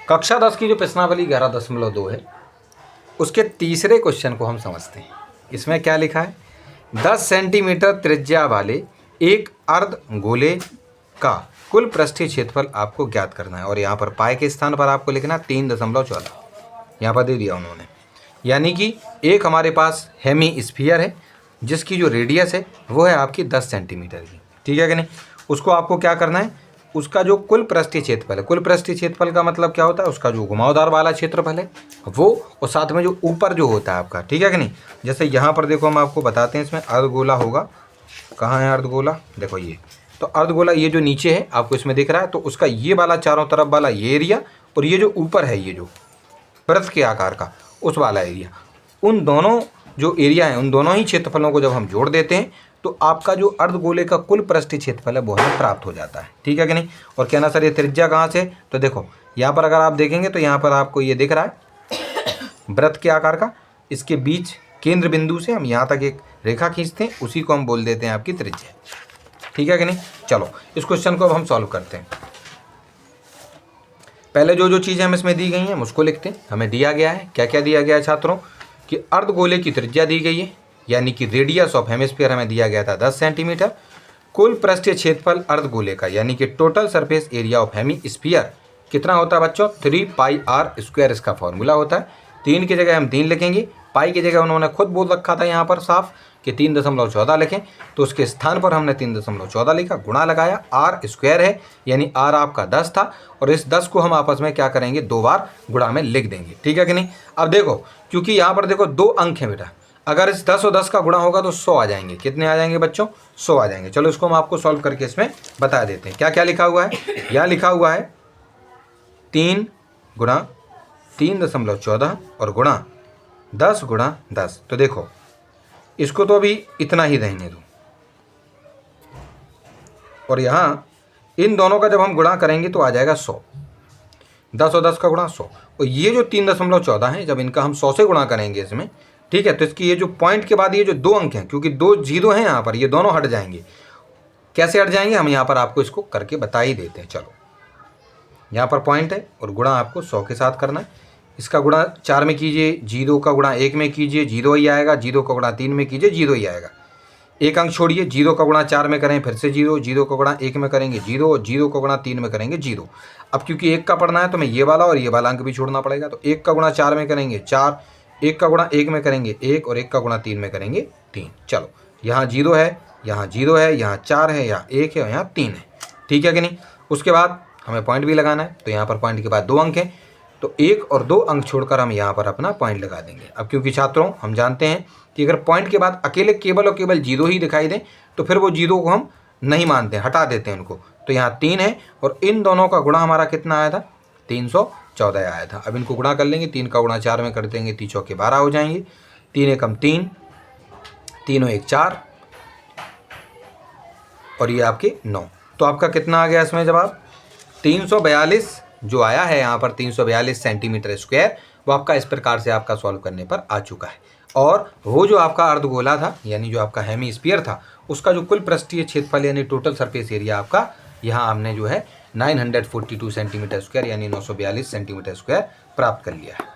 कक्षा 10 की जो प्रश्नावली 11.2 है उसके तीसरे क्वेश्चन को हम समझते हैं। इसमें क्या लिखा है, 10 सेंटीमीटर त्रिज्या वाले एक अर्ध गोले का कुल पृष्ठीय क्षेत्रफल आपको ज्ञात करना है। और यहाँ पर पाई के स्थान पर आपको लिखना 3.14 यहाँ पर दे दिया उन्होंने। यानी कि एक हमारे पास हेमी स्फीयर है जिसकी जो रेडियस है वो है आपकी 10 सेंटीमीटर की, ठीक है कि नहीं। उसको आपको क्या करना है, उसका जो कुल पृष्ठीय क्षेत्रफल है, कुल पृष्ठीय क्षेत्रफल का मतलब क्या होता है, उसका जो घुमावदार वाला क्षेत्रफल है वो, और साथ में जो ऊपर जो होता है आपका, ठीक है कि नहीं। जैसे यहाँ पर देखो हम आपको बताते हैं, इसमें अर्धगोला होगा, कहाँ है अर्धगोला, देखो ये, तो अर्धगोला ये जो नीचे है आपको इसमें दिख रहा है, तो उसका ये वाला चारों तरफ वाला ये एरिया, और ये जो ऊपर है ये जो वृत्त के आकार का उस वाला एरिया, उन दोनों जो एरिया हैं उन दोनों ही क्षेत्रफलों को जब हम जोड़ देते हैं तो आपका जो अर्धगोले का कुल पृष्ठीय क्षेत्रफल है वो हमें प्राप्त हो जाता है, ठीक है कि नहीं। और कहना सर ये त्रिज्या कहाँ से, तो देखो यहाँ पर अगर आप देखेंगे तो यहाँ पर आपको ये दिख रहा है वृत्त के आकार का, इसके बीच केंद्र बिंदु से हम यहाँ तक एक रेखा खींचते हैं, उसी को हम बोल देते हैं आपकी त्रिज्या, ठीक है कि नहीं। चलो इस क्वेश्चन को अब हम सॉल्व करते हैं। पहले जो जो चीज़ें हम इसमें दी गई हैं हम उसको लिखते हैं। हमें दिया गया है, क्या क्या दिया गया है छात्रों, कि अर्धगोले की त्रिज्या दी गई है, यानी कि रेडियस ऑफ हेमिस्फीयर हमें दिया गया था 10 सेंटीमीटर। कुल पृष्ठीय क्षेत्रफल अर्धगोले का यानी कि total surface area of hemisphere कितना होता है बच्चों, 3πr², इसका फॉर्मूला होता है। 3 की जगह हम 3 लिखेंगे, पाई की जगह उन्होंने खुद बोल रखा था यहाँ पर साफ कि 3.14 लिखें, तो उसके स्थान पर हमने 3.14 लिखा, गुणा लगाया, r² है यानी r आपका 10 था, और इस 10 को हम आपस में क्या करेंगे, 2 बार गुणा में लिख देंगे, ठीक है कि नहीं। अब देखो क्योंकि यहाँ पर देखो 2 अंक हैं बेटा, अगर इस 10 और 10 का गुणा होगा तो 100 आ जाएंगे। कितने आ जाएंगे बच्चों, 100 आ जाएंगे। चलो इसको हम आपको सॉल्व करके इसमें बता देते हैं। क्या क्या लिखा हुआ है, यहाँ लिखा हुआ है 3 गुणा 3.14 और गुणा 10 गुणा 10। तो देखो इसको तो अभी इतना ही रहने दो, और यहाँ इन दोनों का जब हम गुणा करेंगे तो आ जाएगा 100, 10 और 10 का गुणा 100, और ये जो 3.14 है जब इनका हम 100 से गुणा करेंगे इसमें, ठीक है, तो इसकी ये जो पॉइंट के बाद ये जो 2 अंक हैं, क्योंकि 2 जीरो हैं यहाँ पर, ये दोनों हट जाएंगे। कैसे हट जाएंगे हम यहाँ पर आपको इसको करके बता ही देते हैं। चलो यहाँ पर पॉइंट है और गुणा आपको 100 के साथ करना है। इसका गुणा 4 में कीजिए, 0 का गुणा 1 में कीजिए, 0 ही आएगा, 0 का गुणा 3 में कीजिए, 0 ही आएगा। एक अंक छोड़िए, 0 का गुणा 4 में करें फिर से 0, 0 का गुणा 1 में करेंगे 0, और 0 का गुणा 3 में करेंगे 0। अब क्योंकि 1 का पढ़ना है तो मैं ये वाला और ये वाला अंक भी छोड़ना पड़ेगा, तो 1 का गुणा 4 में करेंगे 4, 1 का गुणा 1 में करेंगे 1, और 1 का गुणा 3 में करेंगे 3। चलो यहाँ 0 है, यहाँ 0 है, यहाँ 4 है, यहाँ 1 है और यहाँ 3 है, ठीक है कि नहीं। उसके बाद हमें पॉइंट भी लगाना है, तो यहाँ पर पॉइंट के बाद 2 अंक हैं, तो 1 और 2 अंक छोड़कर हम यहाँ पर अपना पॉइंट लगा देंगे। अब क्योंकि छात्रों हम जानते हैं कि अगर पॉइंट के बाद अकेले केवल और केवल 0 ही दिखाई दें तो फिर वो 0 को हम नहीं मानते, हटा देते हैं उनको। तो यहाँ 3 है और इन दोनों का गुणा हमारा कितना आया था, 314 आया था। अब इनको गुणा कर लेंगे, 3 का गुणा 4 में कर देंगे, 3 चौके 12 हो जाएंगे, 3 एकम 3, 3 एक 4, और ये आपके 9। तो आपका कितना आ गया इसमें जवाब, 342 जो आया है यहाँ पर 342 सेंटीमीटर स्क्वायर, वो आपका इस प्रकार से आपका सॉल्व करने पर आ चुका है। और वो जो आपका अर्धगोला था यानी जो आपका हेमी स्फीयर था उसका जो कुल पृष्ठीय क्षेत्रफल यानी टोटल सरफेस एरिया आपका यहाँ हमने जो है 942 सेंटीमीटर स्क्वायर यानी 942 सेंटीमीटर स्क्वायर प्राप्त कर लिया है।